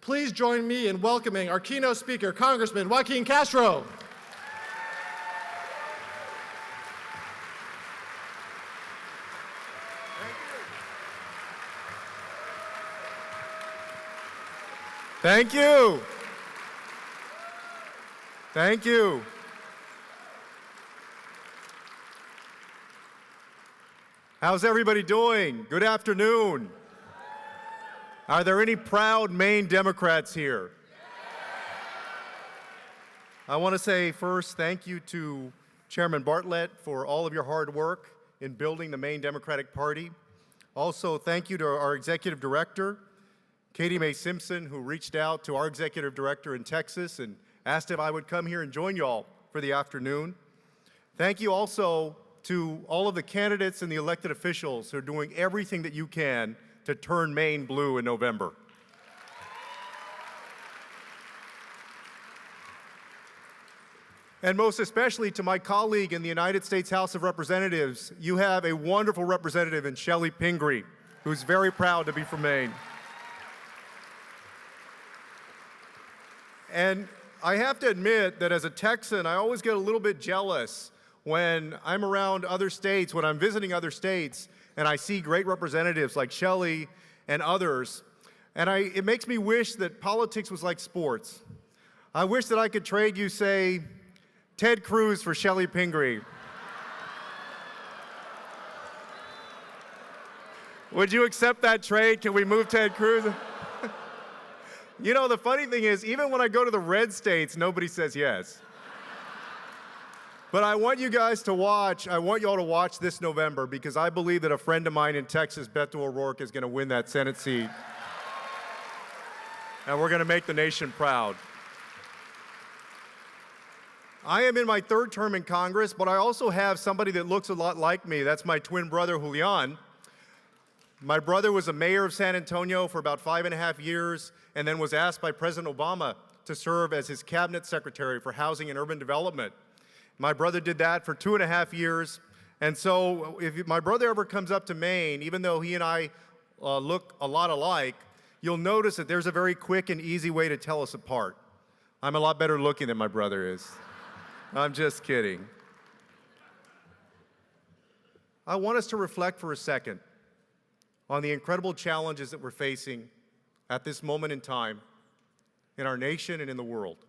Please join me in welcoming our keynote speaker, Congressman Joaquin Castro. Thank you. Thank you. How's everybody doing? Good afternoon. Are there any proud Maine Democrats here? I want to say first thank you to Chairman Bartlett for all of your hard work in building the Maine Democratic Party. Also, thank you to our Executive Director, Katie Mae Simpson, who reached out to our Executive Director in Texas and asked if I would come here and join y'all for the afternoon. Thank you also to all of the candidates and the elected officials who are doing everything that you can to turn Maine blue in November. And most especially to my colleague in the United States House of Representatives, you have a wonderful representative in Shelley Pingree, who's very proud to be from Maine. And I have to admit that as a Texan, I always get a little bit jealous when I'm around other states, when I'm visiting other states, and I see great representatives like Shelley and others, and it makes me wish that politics was like sports. I wish that I could trade you, say, Ted Cruz for Shelley Pingree. Would you accept that trade? Can we move Ted Cruz? You know, the funny thing is, even when I go to the red states, nobody says yes. But I want you guys to watch, I want you all to watch this November, because I believe that a friend of mine in Texas, Beto O'Rourke, is going to win that Senate seat. And we're going to make the nation proud. I am in my third term in Congress, but I also have somebody that looks a lot like me. That's my twin brother, Julian. My brother was a mayor of San Antonio for about 5.5 years, and then was asked by President Obama to serve as his cabinet secretary for housing and urban development. My brother did that for 2.5 years, and so if my brother ever comes up to Maine, even though he and I look a lot alike, you'll notice that there's a very quick and easy way to tell us apart. I'm a lot better looking than my brother is. I'm just kidding. I want us to reflect for a second on the incredible challenges that we're facing at this moment in time in our nation and in the world.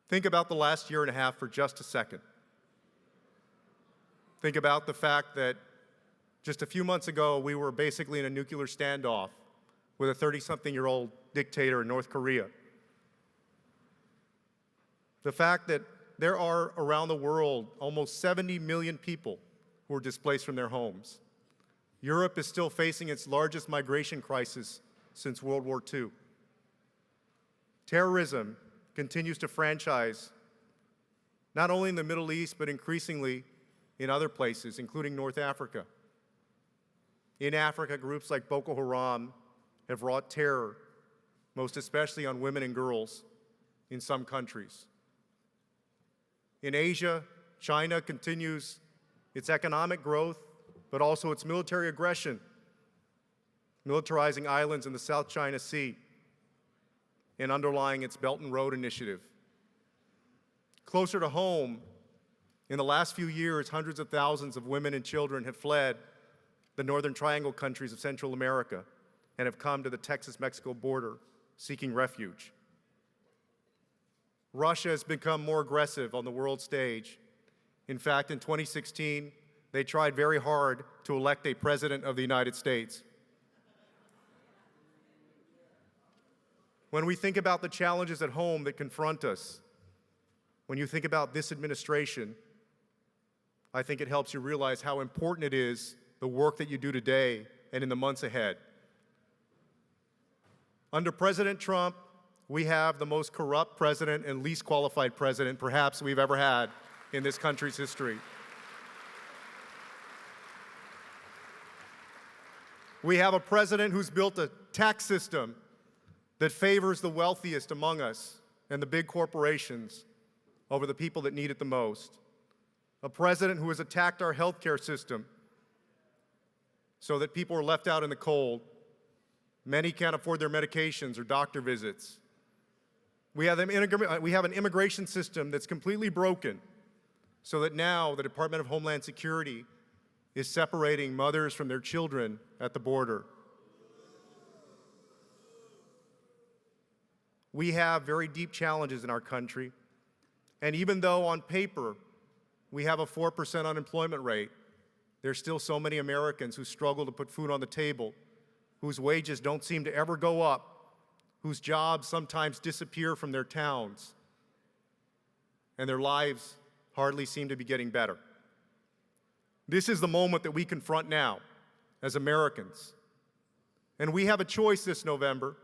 Think about the last year and a half for just a second. Think about the fact that just a few months ago, we were basically in a nuclear standoff with a 30-something-year-old dictator in North Korea. The fact that there are around the world almost 70 million people who are displaced from their homes. Europe is still facing its largest migration crisis since World War II. Terrorism continues to franchise, not only in the Middle East, but increasingly in other places, including North Africa. In Africa, groups like Boko Haram have wrought terror, most especially on women and girls in some countries. In Asia, China continues its economic growth, but also its military aggression, militarizing islands in the South China Sea and underlying its Belt and Road Initiative. Closer to home, in the last few years, hundreds of thousands of women and children have fled the Northern Triangle countries of Central America and have come to the Texas-Mexico border seeking refuge. Russia has become more aggressive on the world stage. In fact, in 2016, they tried very hard to elect a president of the United States. When we think about the challenges at home that confront us, when you think about this administration, I think it helps you realize how important it is, the work that you do today and in the months ahead. Under President Trump, we have the most corrupt president and least qualified president perhaps we've ever had in this country's history. We have a president who's built a tax system that favors the wealthiest among us and the big corporations over the people that need it the most. A president who has attacked our healthcare system so that people are left out in the cold. Many can't afford their medications or doctor visits. We have an immigration system that's completely broken, so that now the Department of Homeland Security is separating mothers from their children at the border. We have very deep challenges in our country, and even though on paper we have a 4% unemployment rate, there's still so many Americans who struggle to put food on the table, whose wages don't seem to ever go up, whose jobs sometimes disappear from their towns, and their lives hardly seem to be getting better. This is the moment that we confront now as Americans. And we have a choice this November,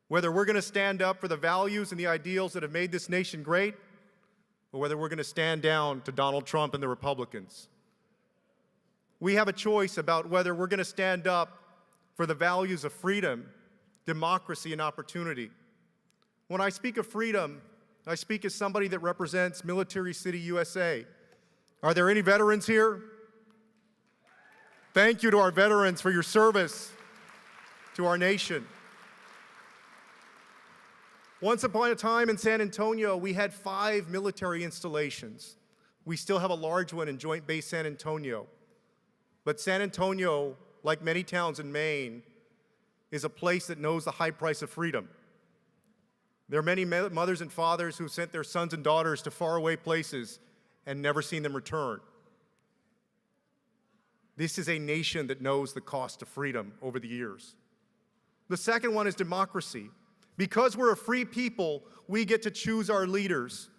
whether we're going to stand up for the values and the ideals that have made this nation great, or whether we're going to stand down to Donald Trump and the Republicans. We have a choice about whether we're going to stand up for the values of freedom, democracy, and opportunity. When I speak of freedom, I speak as somebody that represents Military City, USA. Are there any veterans here? Thank you to our veterans for your service to our nation. Once upon a time in San Antonio, we had 5 military installations. We still have a large one in Joint Base San Antonio. But San Antonio, like many towns in Maine, is a place that knows the high price of freedom. There are many mothers and fathers who sent their sons and daughters to faraway places and never seen them return. This is a nation that knows the cost of freedom over the years. The second one is democracy. Because we're a free people, we get to choose our leaders.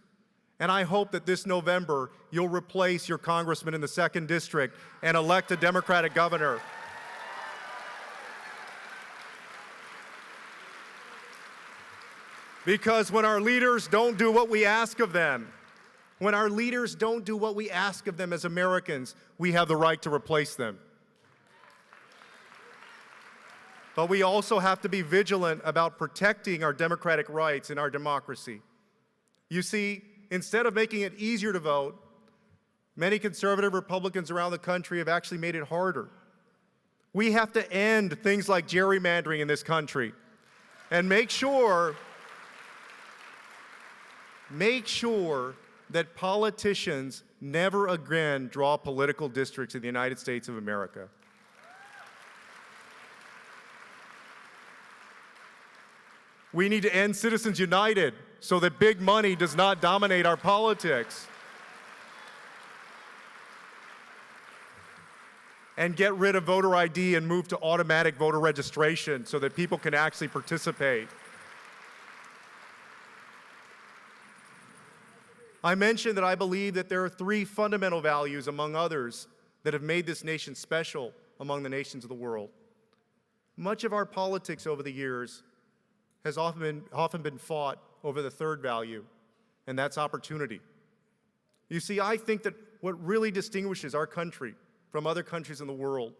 And I hope that this November, you'll replace your congressman in the 2nd District and elect a Democratic governor. Because when our leaders don't do what we ask of them, when our leaders don't do what we ask of them as Americans, we have the right to replace them. But we also have to be vigilant about protecting our democratic rights and our democracy. You see, instead of making it easier to vote, many conservative Republicans around the country have actually made it harder. We have to end things like gerrymandering in this country and make sure that politicians never again draw political districts in the United States of America. We need to end Citizens United so that big money does not dominate our politics. And get rid of voter ID and move to automatic voter registration so that people can actually participate. I mentioned that I believe that there are 3 fundamental values, among others, that have made this nation special among the nations of the world. Much of our politics over the years has often been fought over the 3rd value, and that's opportunity. You see, I think that what really distinguishes our country from other countries in the world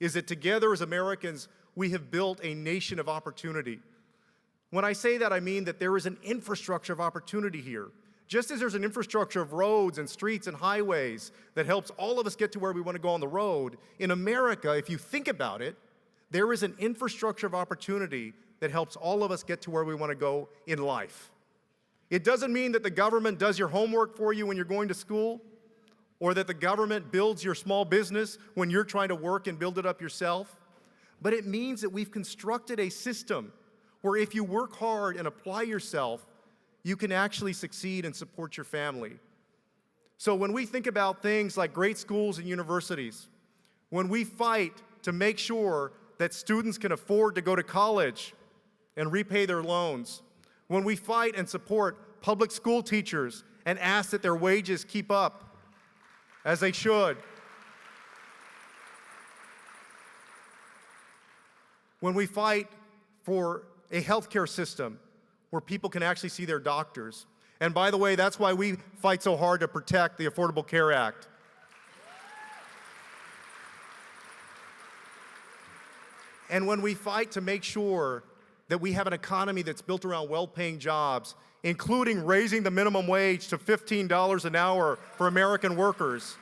is that together as Americans, we have built a nation of opportunity. When I say that, I mean that there is an infrastructure of opportunity here. Just as there's an infrastructure of roads and streets and highways that helps all of us get to where we want to go on the road, in America, if you think about it, there is an infrastructure of opportunity that helps all of us get to where we want to go in life. It doesn't mean that the government does your homework for you when you're going to school, or that the government builds your small business when you're trying to work and build it up yourself. But it means that we've constructed a system where if you work hard and apply yourself, you can actually succeed and support your family. So when we think about things like great schools and universities, when we fight to make sure that students can afford to go to college and repay their loans, when we fight and support public school teachers and ask that their wages keep up as they should, when we fight for a healthcare system where people can actually see their doctors. And by the way, that's why we fight so hard to protect the Affordable Care Act. And when we fight to make sure that we have an economy that's built around well-paying jobs, including raising the minimum wage to $15 an hour for American workers.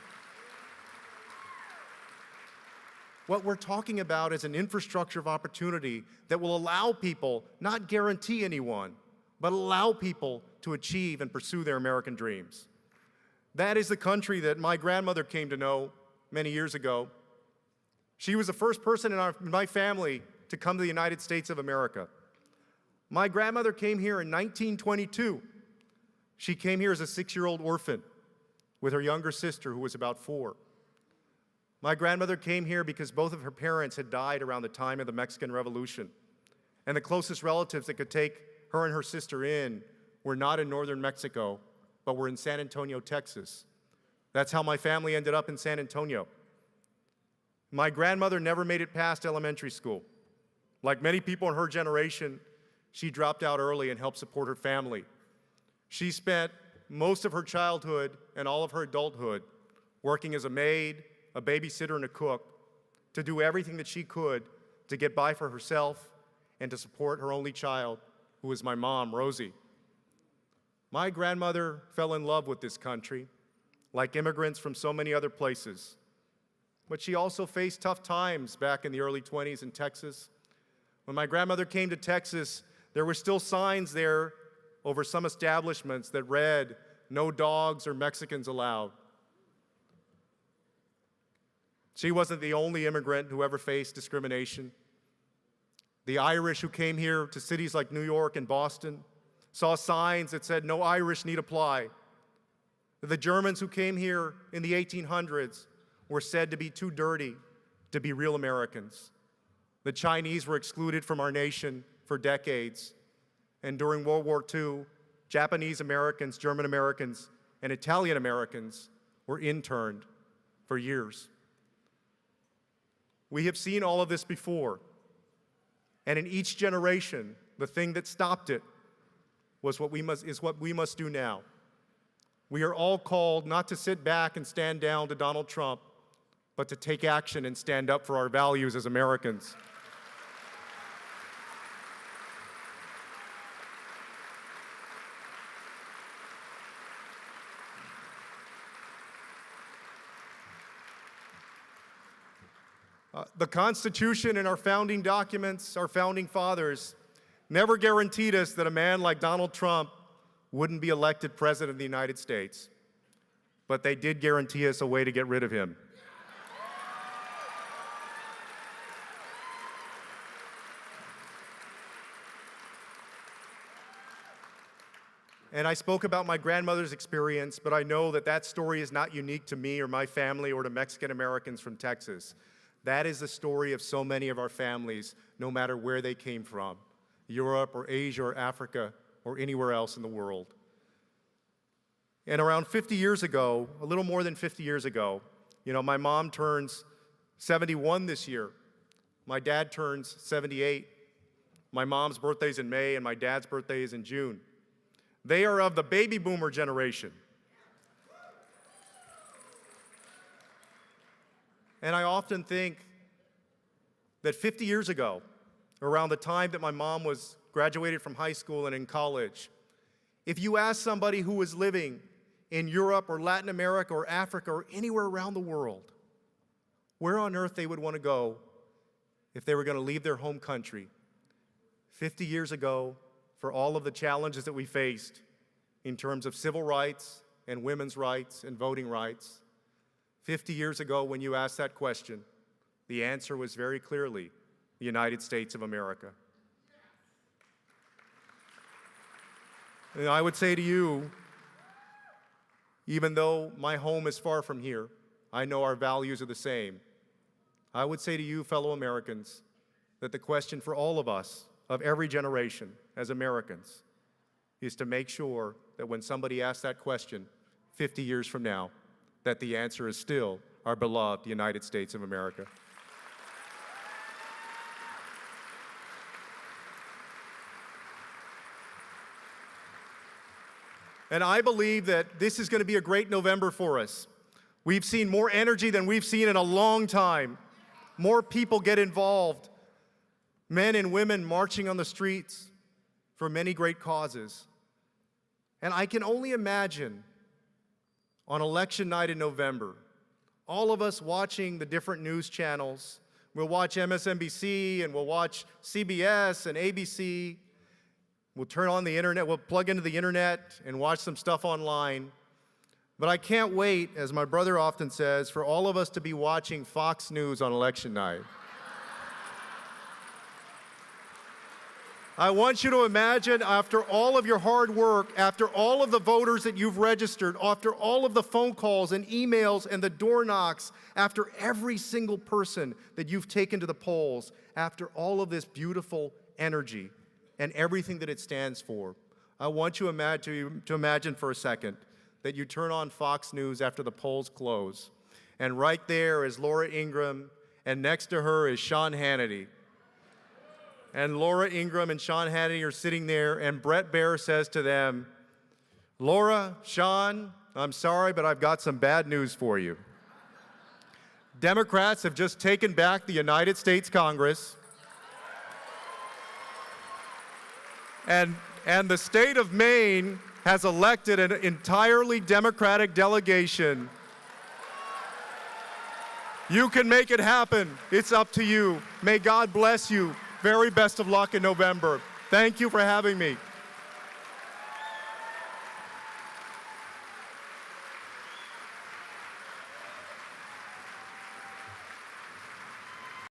What we're talking about is an infrastructure of opportunity that will allow people, not guarantee anyone, but allow people to achieve and pursue their American dreams. That is the country that my grandmother came to know many years ago. She was the first person in my family to come to the United States of America. My grandmother came here in 1922. She came here as a 6-year-old orphan with her younger sister, who was about 4. My grandmother came here because both of her parents had died around the time of the Mexican Revolution, and the closest relatives that could take her and her sister in were not in northern Mexico, but were in San Antonio, Texas. That's how my family ended up in San Antonio. My grandmother never made it past elementary school. Like many people in her generation, she dropped out early and helped support her family. She spent most of her childhood and all of her adulthood working as a maid, a babysitter, and a cook to do everything that she could to get by for herself and to support her only child, who was my mom, Rosie. My grandmother fell in love with this country, like immigrants from so many other places. But she also faced tough times back in the early 20s in Texas. When my grandmother came to Texas, there were still signs there over some establishments that read, "No dogs or Mexicans allowed." She wasn't the only immigrant who ever faced discrimination. The Irish who came here to cities like New York and Boston saw signs that said, "No Irish need apply." The Germans who came here in the 1800s were said to be too dirty to be real Americans. The Chinese were excluded from our nation for decades. And during World War II, Japanese Americans, German Americans, and Italian Americans were interned for years. We have seen all of this before. And in each generation, the thing that stopped it is what we must do now. We are all called not to sit back and stand down to Donald Trump, but to take action and stand up for our values as Americans. The Constitution and our founding documents, our founding fathers, never guaranteed us that a man like Donald Trump wouldn't be elected President of the United States. But they did guarantee us a way to get rid of him. And I spoke about my grandmother's experience, but I know that that story is not unique to me or my family or to Mexican Americans from Texas. That is the story of so many of our families, no matter where they came from, Europe or Asia or Africa or anywhere else in the world. And around 50 years ago, a little more than 50 years ago, my mom turns 71 this year. My dad turns 78. My mom's birthday's in May and my dad's birthday is in June. They are of the baby boomer generation. And I often think that 50 years ago, around the time that my mom was graduated from high school and in college, if you asked somebody who was living in Europe or Latin America or Africa or anywhere around the world, where on earth they would want to go if they were going to leave their home country, 50 years ago, for all of the challenges that we faced in terms of civil rights and women's rights and voting rights, 50 years ago when you asked that question, the answer was very clearly the United States of America. And I would say to you, even though my home is far from here, I know our values are the same. I would say to you, fellow Americans, that the question for all of us, of every generation as Americans, is to make sure that when somebody asks that question 50 years from now, that the answer is still our beloved United States of America. And I believe that this is going to be a great November for us. We've seen more energy than we've seen in a long time. More people get involved. Men and women marching on the streets for many great causes. And I can only imagine on election night in November, all of us watching the different news channels, We'll watch MSNBC, and we'll watch CBS and ABC. We'll turn on the internet, we'll plug into the internet and watch some stuff online. But I can't wait, as my brother often says, for all of us to be watching Fox News on election night. I want you to imagine, after all of your hard work, after all of the voters that you've registered, after all of the phone calls and emails and the door knocks, after every single person that you've taken to the polls, after all of this beautiful energy and everything that it stands for, I want you to imagine for a second that you turn on Fox News after the polls close, and right there is Laura Ingraham, and next to her is Sean Hannity. And Laura Ingraham and Sean Hannity are sitting there, and Brett Baier says to them, "Laura, Sean, I'm sorry, but I've got some bad news for you. Democrats have just taken back the United States Congress, and the state of Maine has elected an entirely Democratic delegation. You can make it happen. It's up to you. May God bless you. Very best of luck in November. Thank you for having me."